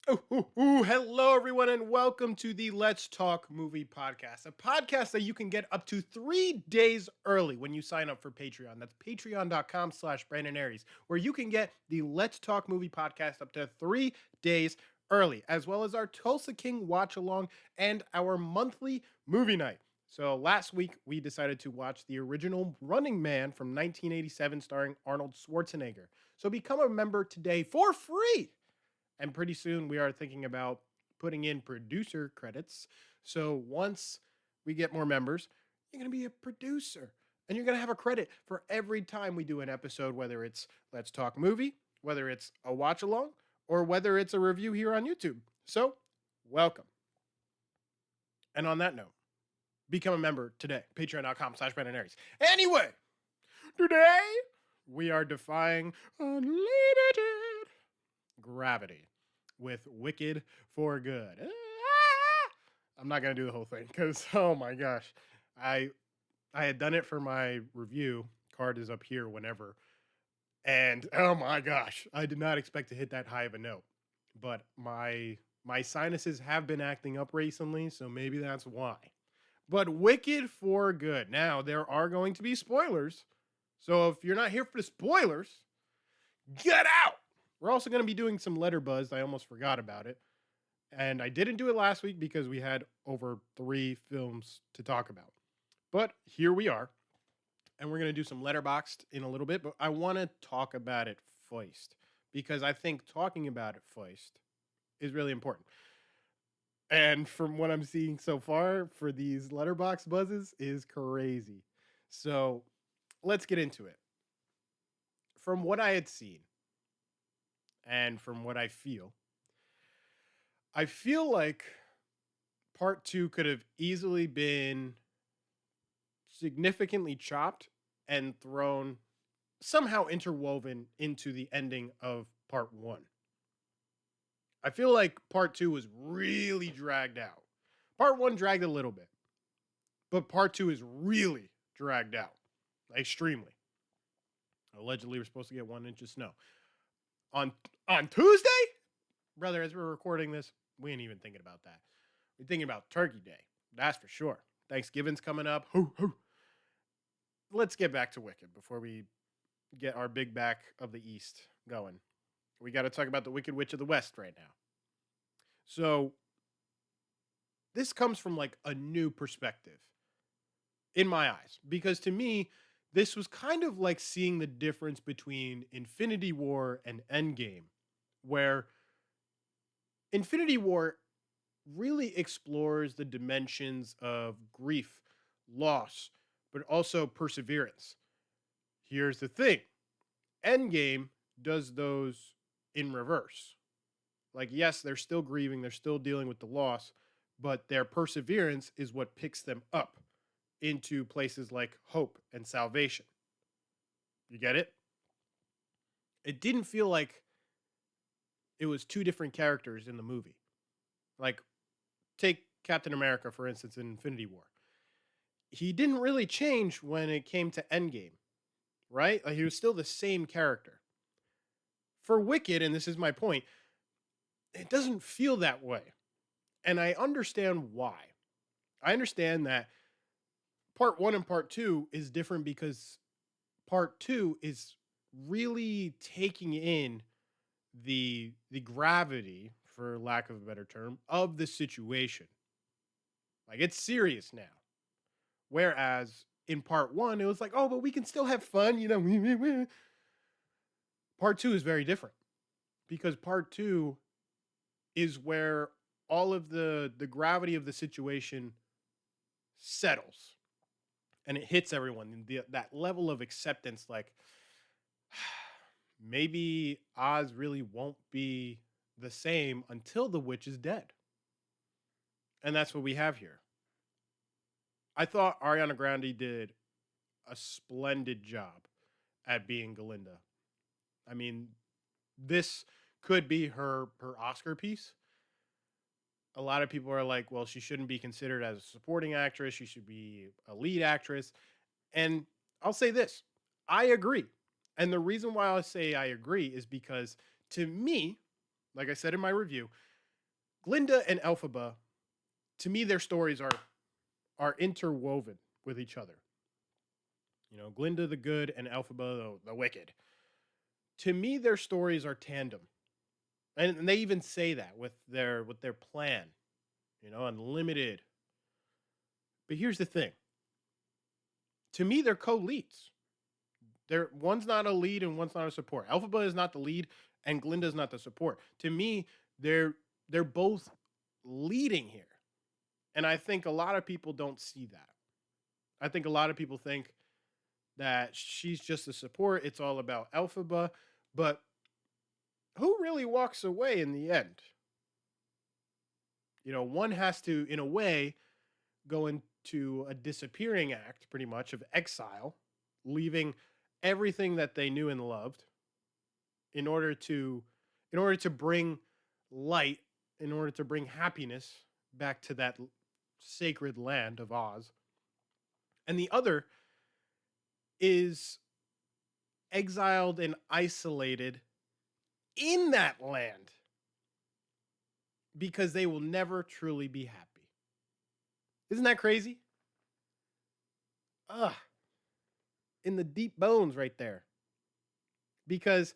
Hello, everyone, and welcome to the Let's Talk Movie Podcast, a podcast that you can get up to 3 days early when you sign up for Patreon. That's patreon.com/Brandon Aries, where you can get the Let's Talk Movie Podcast up to 3 days early, as well as our Tulsa King watch along and our monthly movie night. So last week, we decided to watch the original Running Man from 1987, starring Arnold Schwarzenegger. So become a member today for free. And pretty soon we are thinking about putting in producer credits. So once we get more members, you're going to be a producer and you're going to have a credit for every time we do an episode, whether it's Let's Talk Movie, whether it's a watch along, or whether it's a review here on YouTube. So welcome. And on that note, become a member today, patreon.com/Brandon Aries. Anyway, today we are defying unlimited gravity with Wicked for Good. I'm not gonna do the whole thing because oh my gosh, I I had done it for my review. Card is up here whenever, and oh my gosh, I did not expect to hit that high of a note. But my sinuses have been acting up recently, so maybe that's why. But Wicked for Good. Now there are going to be spoilers, so if you're not here for the spoilers, get out. We're also going to be doing some letter buzz. I almost forgot about it. And I didn't do it last week because we had over 3 films to talk about. But here we are. And we're going to do some letterboxed in a little bit. But I want to talk about it first because I think talking about it first is really important. And from what I'm seeing so far for these letterbox buzzes is crazy. So let's get into it. From what I had seen and from what I feel like part 2 could have easily been significantly chopped and thrown somehow interwoven into the ending of part 1. I feel like part 2 was really dragged out. Part 1 dragged a little bit, but part 2 is really dragged out, extremely. Allegedly, we're supposed to get 1 inch of snow on Tuesday, brother. As we're recording this, we ain't even thinking about that. We're thinking about Turkey Day. That's for sure. Thanksgiving's coming up. Hoo, hoo. Let's get back to Wicked before we get our big back of the East going. We got to talk about the Wicked Witch of the West right now. So this comes from like a new perspective in my eyes, because to me, this was kind of like seeing the difference between Infinity War and Endgame, where Infinity War really explores the dimensions of grief, loss, but also perseverance. Here's the thing. Endgame does those in reverse. Like, yes, they're still grieving, they're still dealing with the loss, but their perseverance is what picks them up into places like hope and salvation. You get it? It didn't feel like it was 2 different characters in the movie. Like, take Captain America, for instance, in Infinity War. He didn't really change when it came to Endgame, right? Like, he was still the same character. For Wicked, and this is my point, it doesn't feel that way. And I understand why. I understand that part 1 and part 2 is different because part 2 is really taking in the gravity, for lack of a better term, of the situation. Like, it's serious now. Whereas in part 1 it was like, oh, but we can still have fun, you know. Part 2 is very different because part 2 is where all of the gravity of the situation settles and it hits everyone. That level of acceptance, like maybe Oz really won't be the same until the witch is dead. And that's what we have here. I thought Ariana Grande did a splendid job at being Galinda. I mean, this could be her Oscar piece. A lot of people are like, well, she shouldn't be considered as a supporting actress. She should be a lead actress. And I'll say this, I agree. And the reason why I say I agree is because to me, like I said in my review, Glinda and Elphaba, to me, their stories are interwoven with each other. You know, Glinda the good and Elphaba the wicked. To me, their stories are tandem, and they even say that with their plan. You know, unlimited. But here's the thing: to me, they're co-leads. They're one's not a lead and one's not a support. Elphaba is not the lead, and Glinda is not the support. To me, they're they're both leading here, and I think a lot of people don't see that. I think a lot of people think that she's just a support. It's all about Elphaba, but who really walks away in the end? You know, one has to, in a way, go into a disappearing act, pretty much, of exile, leaving everything that they knew and loved in order to bring light, in order to bring happiness back to that sacred land of Oz. And the other is exiled and isolated in that land because they will never truly be happy. Isn't that crazy? Ugh, in the deep bones right there. Because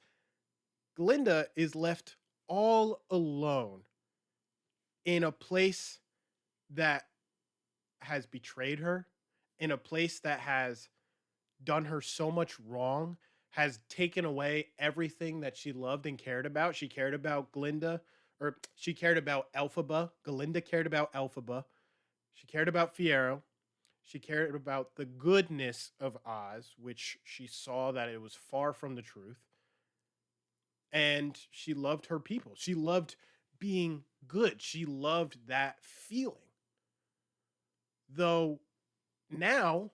Glinda is left all alone in a place that has betrayed her, in a place that has done her so much wrong, has taken away everything that she loved and cared about. She cared about Glinda, or she cared about Elphaba. Glinda cared about Elphaba. She cared about Fiero. She cared about the goodness of Oz, which she saw that it was far from the truth. And she loved her people. She loved being good. She loved that feeling. Though now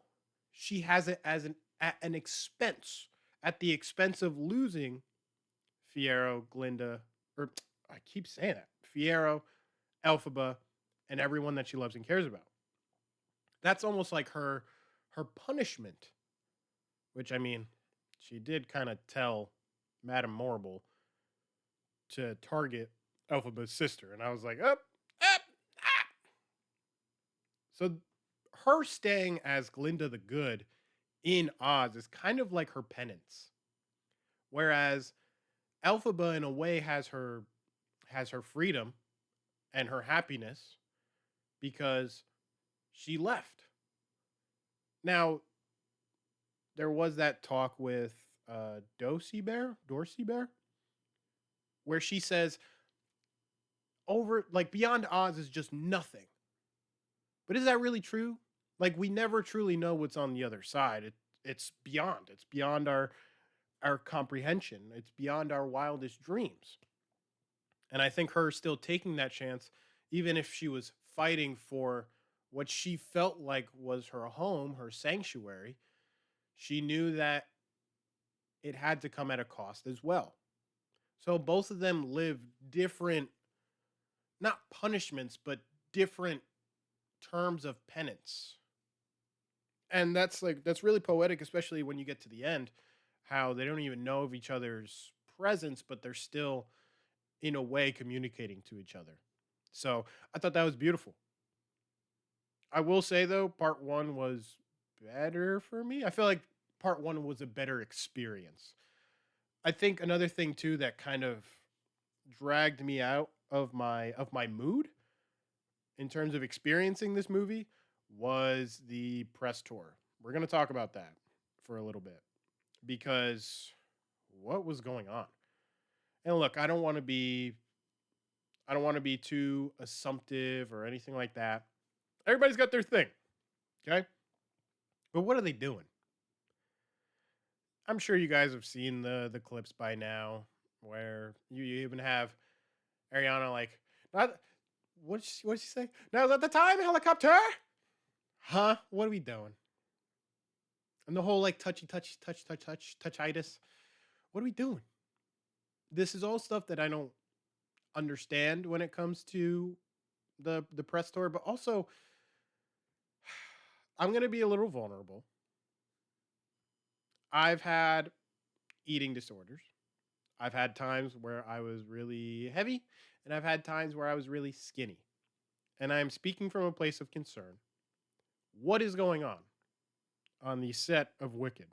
she has it as at an expense, at the expense of losing Fiero, Glinda, or I keep saying that, Fiero, Elphaba, and everyone that she loves and cares about. That's almost like her punishment, which I mean, she did kind of tell Madame Morrible to target Elphaba's sister, and I was like, up, up, ah. So her staying as Glinda the Good in Oz is kind of like her penance. Whereas Elphaba in a way has her freedom and her happiness because she left. Now, there was that talk with Dorsey Bear, where she says over like beyond Oz is just nothing. But is that really true? Like we never truly know what's on the other side. It's beyond. It's beyond our comprehension. It's beyond our wildest dreams. And I think her still taking that chance, even if she was fighting for what she felt like was her home, her sanctuary, she knew that it had to come at a cost as well. So both of them live different, not punishments, but different terms of penance. And that's really poetic, especially when you get to the end, how they don't even know of each other's presence, but they're still in a way communicating to each other. So I thought that was beautiful. I will say though, part one was better for me. I feel like part one was a better experience. I think another thing too that kind of dragged me out of my mood in terms of experiencing this movie was the press tour. We're going to talk about that for a little bit because what was going on? And look, I don't want to be too assumptive or anything like that. Everybody's got their thing, okay? But what are they doing? I'm sure you guys have seen the clips by now where you even have Ariana like, not what'd she say? Now at the time helicopter? Huh? What are we doing? And the whole like touchitis. What are we doing? This is all stuff that I don't understand when it comes to the press tour, but also I'm gonna be a little vulnerable. I've had eating disorders. I've had times where I was really heavy, and I've had times where I was really skinny. And I'm speaking from a place of concern. What is going on the set of Wicked?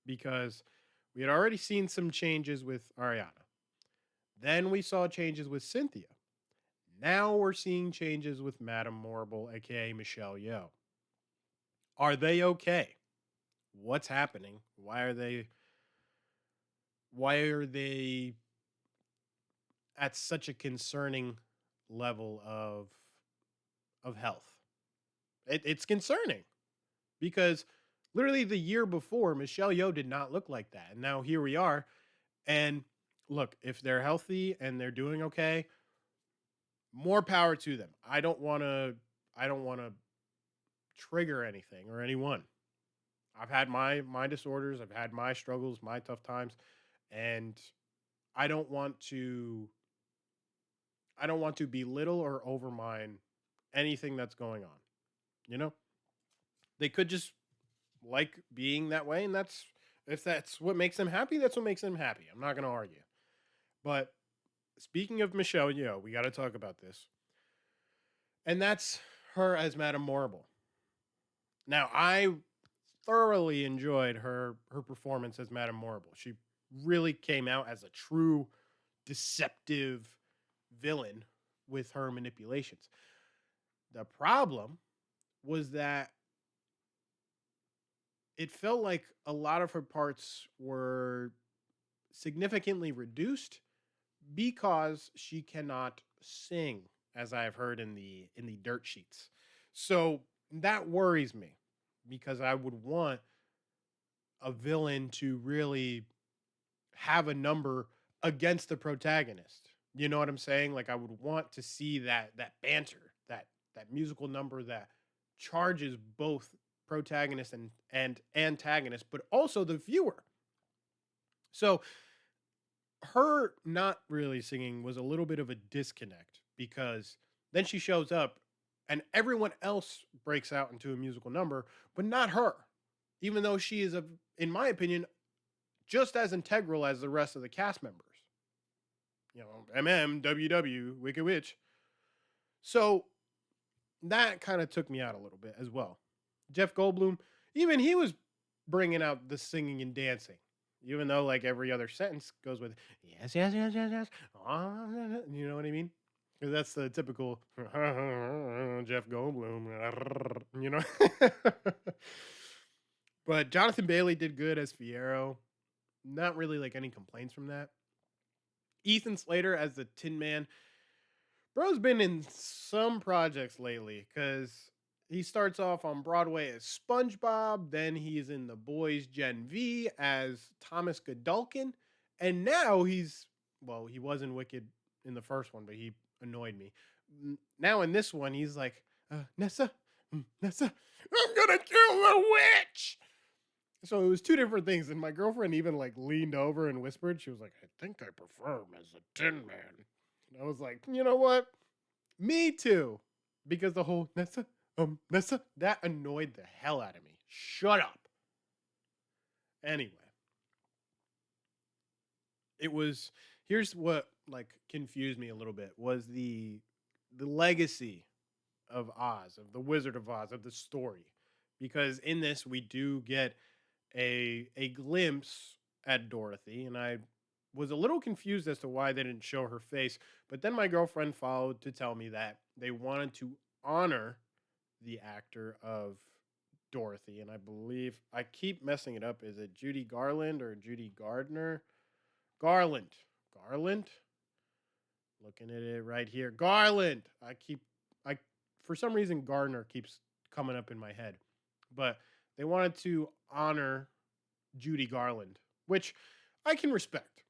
Because we had already seen some changes with Ariana. Then we saw changes with Cynthia. Now we're seeing changes with Madame Morrible, aka Michelle Yeoh. Are they okay? What's happening? Why are they at such a concerning level of health? It's concerning because literally the year before, Michelle Yeoh did not look like that, and now here we are. And look, if they're healthy and they're doing okay, more power to them. I don't want to trigger anything or anyone. I've had my disorders, I've had my struggles, my tough times, and I don't want to I don't want to belittle or overmine anything that's going on. You know? They could just like being that way, and that's if that's what makes them happy, that's what makes them happy. I'm not going to argue. But speaking of Michelle Yeoh, we got to talk about this. And that's her as Madame Morrible. Now, I thoroughly enjoyed her performance as Madame Morrible. She really came out as a true deceptive villain with her manipulations. The problem was that it felt like a lot of her parts were significantly reduced because she cannot sing, as I have heard in the dirt sheets. So that worries me because I would want a villain to really have a number against the protagonist. You know what I'm saying? Like I would want to see that banter, that musical number that charges both protagonist and antagonist, but also the viewer. So her not really singing was a little bit of a disconnect because then she shows up and everyone else breaks out into a musical number, but not her. Even though she is in my opinion, just as integral as the rest of the cast members. You know, WW, Wicked Witch. So that kind of took me out a little bit as well. Jeff Goldblum, even he was bringing out the singing and dancing, even though like every other sentence goes with yes, yes, yes, yes, yes. You know what I mean? Because that's the typical Jeff Goldblum, you know. But Jonathan Bailey did good as Fiero. Not really like any complaints from that. Ethan Slater as the Tin Man. Bro's been in some projects lately because he starts off on Broadway as SpongeBob, then he's in The Boys Gen V as Thomas Godolkin, and now he was in Wicked in the first one, but he annoyed me. Now in this one, he's like, Nessa, Nessa, I'm gonna kill the witch. So it was two different things, and my girlfriend even like leaned over and whispered. She was like, "I think I prefer him as a Tin Man." And I was like, "You know what? Me too," because the whole Nessa that annoyed the hell out of me. Shut up. Anyway, it was here's what like confused me a little bit was the legacy of Oz, of the Wizard of Oz, of the story, because in this we do get a glimpse at Dorothy, and I was a little confused as to why they didn't show her face. But then my girlfriend followed to tell me that they wanted to honor the actor of Dorothy, and I believe I keep messing it up. Is it Judy Garland or Judy Gardner? Garland. Garland? Looking at it right here. Garland. I for some reason Gardner keeps coming up in my head. But they wanted to honor Judy Garland, which I can respect.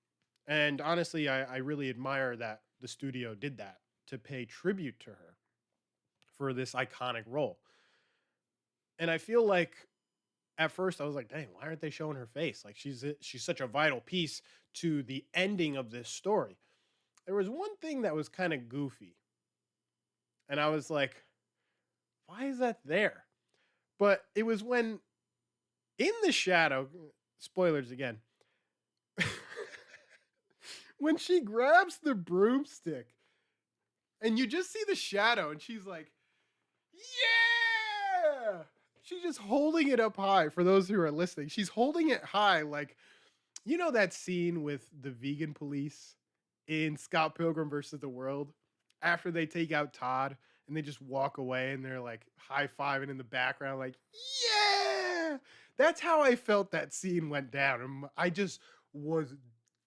And honestly, I really admire that the studio did that to pay tribute to her for this iconic role. And I feel like at first I was like, dang, why aren't they showing her face? Like she's such a vital piece to the ending of this story. There was one thing that was kind of goofy. And I was like, why is that there? But it was when in the shadow, spoilers again, when she grabs the broomstick and you just see the shadow, and she's like, yeah. She's just holding it up high for those who are listening. She's holding it high like that scene with the vegan police in Scott Pilgrim versus the World after they take out Todd and they just walk away and they're like high-fiving in the background like, "Yeah!" That's how I felt that scene went down. And I just was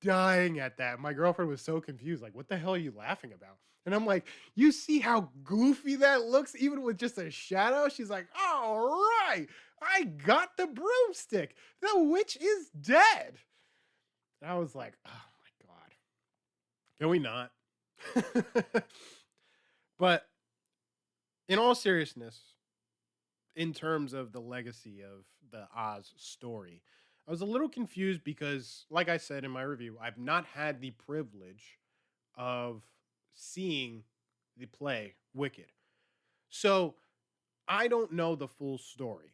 dying at that. My girlfriend was so confused like, "What the hell are you laughing about?" And I'm like, "You see how goofy that looks even with just a shadow?" She's like, "All right. I got the broomstick. The witch is dead." And I was like, "Oh my god. Can we not?" But in all seriousness, in terms of the legacy of the Oz story, I was a little confused because, like I said in my review, I've not had the privilege of seeing the play Wicked. So I don't know the full story,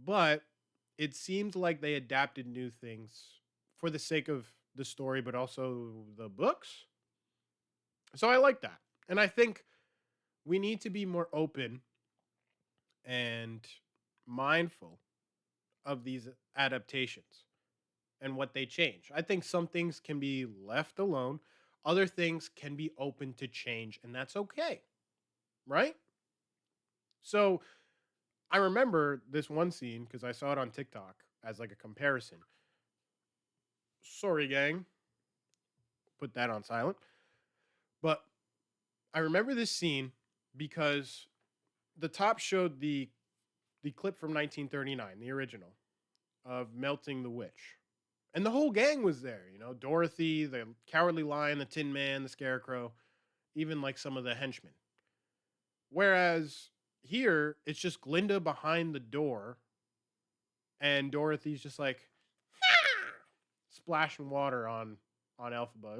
but it seems like they adapted new things for the sake of the story, but also the books. So I like that. And I think we need to be more open and mindful of these adaptations and what they change. I think some things can be left alone, other things can be open to change, and that's okay, right? So I remember this one scene because I saw it on TikTok as like a comparison. Sorry, gang. Put that on silent. But I remember this scene because the top showed the clip from 1939, the original of melting the witch. And the whole gang was there, Dorothy, the Cowardly Lion, the Tin Man, the Scarecrow, even like some of the henchmen. Whereas here, it's just Glinda behind the door, and Dorothy's just like splashing water on Elphaba.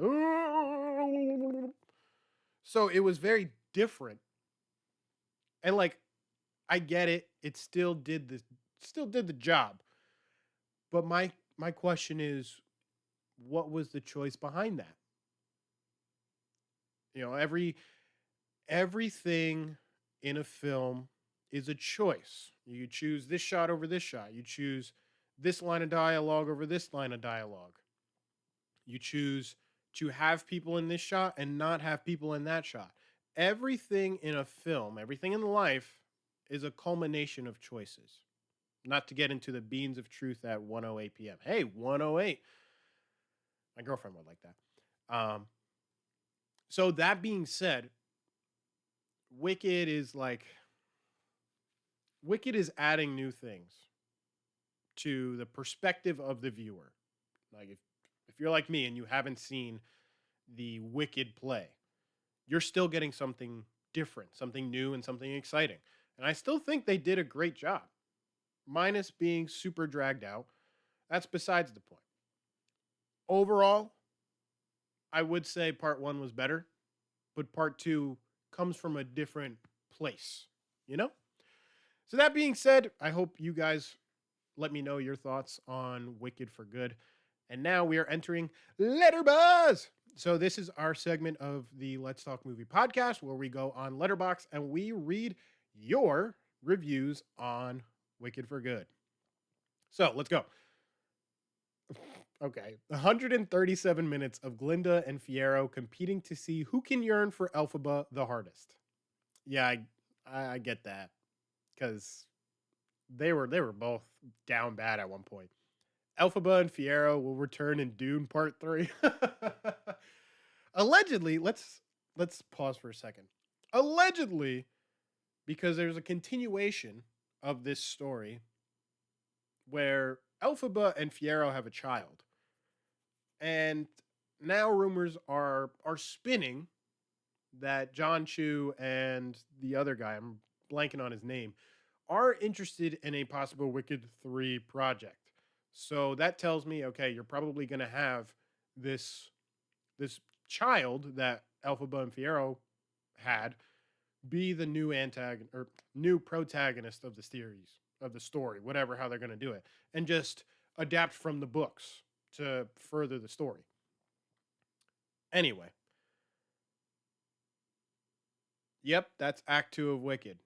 So it was very different. And like I get it, it still did the job. But my question is, what was the choice behind that? Everything in a film is a choice. You choose this shot over this shot. You choose this line of dialogue over this line of dialogue. You choose to have people in this shot and not have people in that shot. Everything in a film, everything in life is a culmination of choices. Not to get into the beans of truth at 1:08 p.m. Hey, 1:08. My girlfriend would like that. So that being said, Wicked is like Wicked is adding new things to the perspective of the viewer. Like if you're like me and you haven't seen the Wicked play, you're still getting something different, something new and something exciting. And I still think they did a great job. Minus being super dragged out. That's besides the point. Overall, I would say part 1 was better, but part 2 comes from a different place, you know? So that being said, I hope you guys let me know your thoughts on Wicked for Good. And now we are entering Letterbuzz. So this is our segment of the Let's Talk Movie podcast where we go on Letterboxd and we read your reviews on Wicked for Good. So let's go. Okay, 137 minutes of Glinda and Fiyero competing to see who can yearn for Elphaba the hardest. Yeah, I get that because they were both down bad at one point. Elphaba and Fiyero will return in Dune Part 3. Allegedly, let's pause for a second. Allegedly, because there's a continuation of this story where Elphaba and Fiyero have a child. And now rumors are spinning that John Chu and the other guy, I'm blanking on his name, are interested in a possible Wicked 3 project. So that tells me, okay, you're probably going to have this child that Elphaba and Fiyero had be the new antagonist or new protagonist of the series, of the story, whatever how they're going to do it, and just adapt from the books to further the story. Anyway, Yep, that's Act Two of Wicked.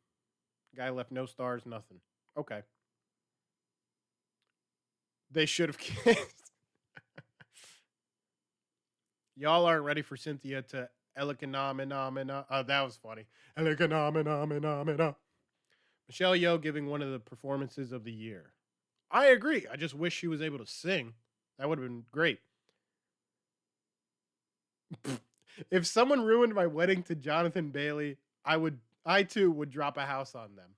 Guy left no stars, nothing. Okay, they should have kissed. Y'all aren't ready for Cynthia to Elikanamina. That was funny. Elikanamina. Michelle Yeoh giving one of the performances of the year. I agree. I just wish she was able to sing. That would have been great. If someone ruined my wedding to Jonathan Bailey, I too would drop a house on them.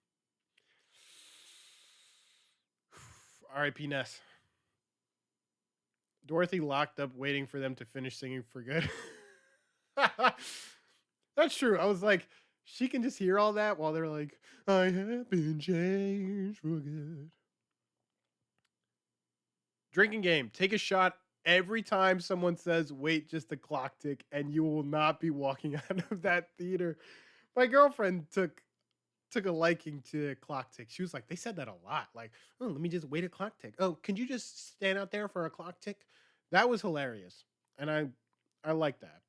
R.I.P. Ness. Dorothy locked up waiting for them to finish singing for good. That's true. I was like, she can just hear all that while they're like, I have been changed for good. Drinking game. Take a shot every time someone says, wait, just a clock tick, and you will not be walking out of that theater. My girlfriend took a liking to clock tick. She was like, they said that a lot. Like, oh, let me just wait a clock tick. Oh, can you just stand out there for a clock tick? That was hilarious. And I like that.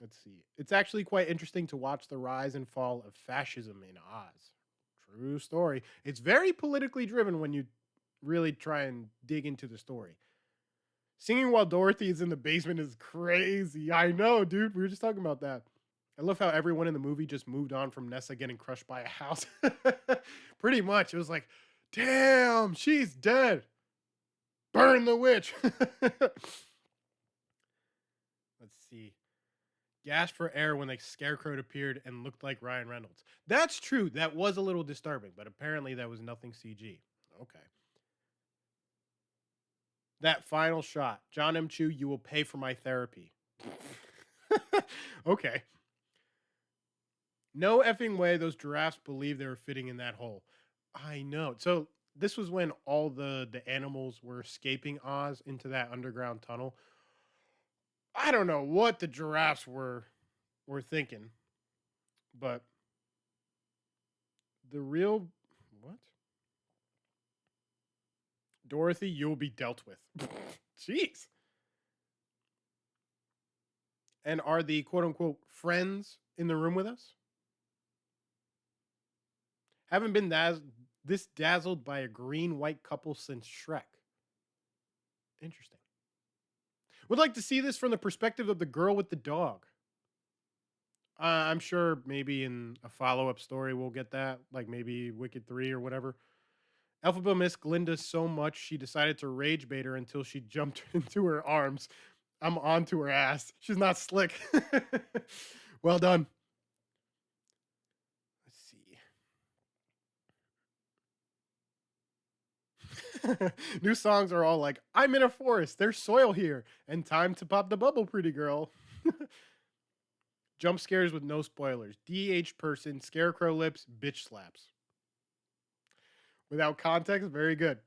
Let's see. It's actually quite interesting to watch the rise and fall of fascism in Oz. True story. It's very politically driven when you really try and dig into the story. Singing while Dorothy is in the basement is crazy. I know, dude. We were just talking about that. I love how everyone in the movie just moved on from Nessa getting crushed by a house. Pretty much. It was like, damn, she's dead. Burn the witch. Let's see. Gasped for air when the scarecrow appeared and looked like Ryan Reynolds. That's true. That was a little disturbing, but apparently that was nothing CG. Okay. That final shot. John M. Chu, you will pay for my therapy. Okay. No effing way those giraffes believed they were fitting in that hole. I know. So this was when all the animals were escaping Oz into that underground tunnel. I don't know what the giraffes were thinking, but the real what? Dorothy, you'll be dealt with. Jeez. And are the quote unquote friends in the room with us? Haven't been this dazzled by a green white couple since Shrek. Interesting. Would like to see this from the perspective of the girl with the dog. I'm sure maybe in a follow up story we'll get that, like maybe Wicked 3 or whatever. Elphaba missed Glinda so much she decided to rage bait her until she jumped into her arms. I'm onto her ass. She's not slick. Well done. Let's see. New songs are all like, I'm in a forest, there's soil here, and time to pop the bubble, pretty girl. Jump scares with no spoilers. DH person, scarecrow lips, bitch slaps. Without context, very good.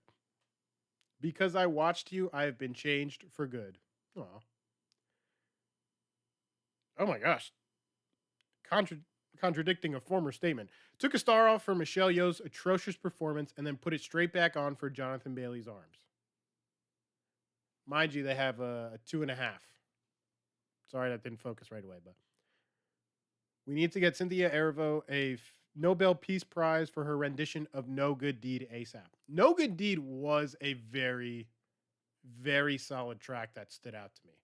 Because I watched you, I have been changed for good. Aw. Oh my gosh. Contradicting a former statement. Took a star off for Michelle Yeoh's atrocious performance and then put it straight back on for Jonathan Bailey's arms. Mind you, they have a 2.5. Sorry, that didn't focus right away, but we need to get Cynthia Erivo a Nobel Peace Prize for her rendition of No Good Deed ASAP. No Good Deed was a very, very solid track that stood out to me.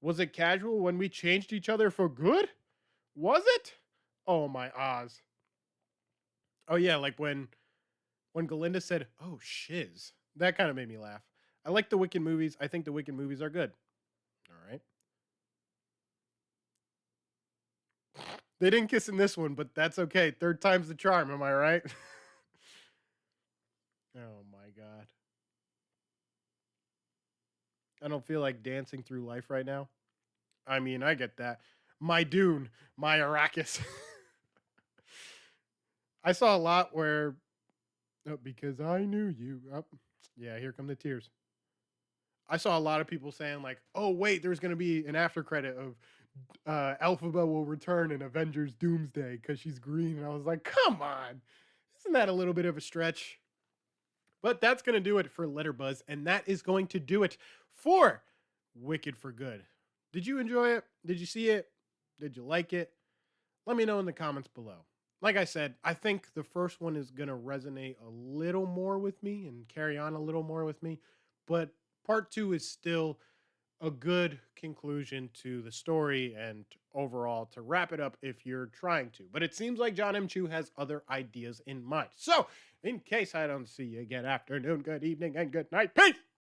Was it casual when we changed each other for good? Was it? Oh my Oz. Oh yeah, like when Galinda said, "Oh shiz." That kind of made me laugh. I like the Wicked movies. I think the Wicked movies are good. All right. They didn't kiss in this one, but that's okay. Third time's the charm, am I right? Oh my god. I don't feel like dancing through life right now. I mean, I get that. My Dune, my Arrakis. I saw a lot where because I knew you. Oh, yeah, here come the tears. I saw a lot of people saying like, "Oh wait, there's going to be an after credit of Elphaba will return in Avengers Doomsday because she's green," and I was like, "Come on, isn't that a little bit of a stretch?" But that's going to do it for Letterbuzz, and that is going to do it for Wicked for Good. Did you enjoy it? Did you see it? Did you like it? Let me know in the comments below. Like I said, I think the first one is going to resonate a little more with me and carry on a little more with me, but part 2 is still a good conclusion to the story and overall to wrap it up if you're trying to. But it seems like John M. Chu has other ideas in mind. So, in case I don't see you again, afternoon, good evening, and good night. Peace!